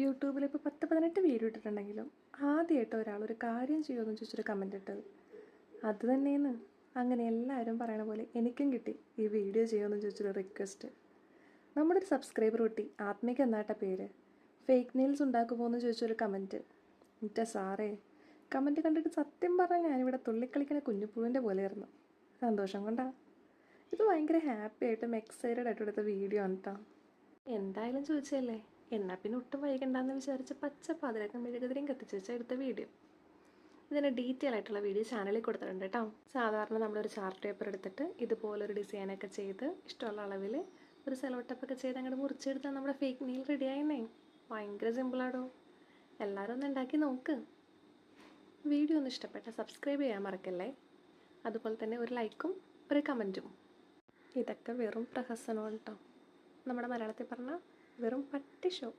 യൂട്യൂബിൽ ഇപ്പോൾ 10-18 വീഡിയോ ഇട്ടിട്ടുണ്ടെങ്കിലും ആദ്യമായിട്ട് ഒരാളൊരു കാര്യം ചെയ്യുമെന്ന് ചോദിച്ചൊരു കമൻറ്റ് ഇട്ടത് അത് തന്നെയെന്ന്. അങ്ങനെ എല്ലാവരും പറയണ പോലെ എനിക്കും കിട്ടി ഈ വീഡിയോ ചെയ്യുമെന്ന് ചോദിച്ചൊരു റിക്വസ്റ്റ്. നമ്മുടെ ഒരു സബ്സ്ക്രൈബർ കുട്ടി ആത്മിക എന്നാട്ട പേര് ഫേക്ക് നെയിൽസ് ഉണ്ടാക്കുമോ എന്ന് ചോദിച്ചൊരു കമൻറ്റ്. എൻ്റെ സാറേ, കമൻറ്റ് കണ്ടിട്ട് സത്യം പറഞ്ഞാൽ ഞാനിവിടെ തുള്ളിക്കളിക്കണ കുഞ്ഞുപൂവിൻ്റെ പോലെയായിരുന്നു. സന്തോഷം കൊണ്ടാ. ഇത് ഭയങ്കര ഹാപ്പി ആയിട്ടും എക്സൈറ്റഡ് ആയിട്ടും എടുത്ത വീഡിയോ ആണ് കേട്ടോ. എന്തായാലും ചോദിച്ചല്ലേ, എന്നാൽ പിന്നെ ഒട്ടും വൈകണ്ടെന്ന് വിചാരിച്ച് പച്ചപ്പാതിരക്കം മെഴുകുതിരിയും കത്തിച്ച് വെച്ചാൽ എടുത്ത വീഡിയോ. ഇതിന് ഡീറ്റെയിൽ ആയിട്ടുള്ള വീഡിയോ ചാനലിൽ കൊടുത്തിട്ടുണ്ട് കേട്ടോ. സാധാരണ നമ്മളൊരു ചാർട്ട് പേപ്പർ എടുത്തിട്ട് ഇതുപോലൊരു ഡിസൈനൊക്കെ ചെയ്ത് ഇഷ്ടമുള്ള അളവിൽ ഒരു സെലോ ടപ്പൊക്കെ ചെയ്ത് അങ്ങോട്ട് മുറിച്ചെടുത്താൽ നമ്മുടെ ഫേക്ക് നെയിൽ റെഡി ആയിരുന്നേ. ഭയങ്കര സിമ്പിളാടോ. എല്ലാവരും ഒന്ന് ഉണ്ടാക്കി നോക്ക്. വീഡിയോ ഒന്ന് ഇഷ്ടപ്പെട്ടാൽ സബ്സ്ക്രൈബ് ചെയ്യാൻ മറക്കല്ലേ. അതുപോലെ തന്നെ ഒരു ലൈക്കും ഒരു കമൻറ്റും. ഇതൊക്കെ വെറും പ്രഹസനമാണ് കേട്ടോ. നമ്മുടെ മലയാളത്തിൽ പറഞ്ഞാൽ വെറും പട്ടി ഷോ.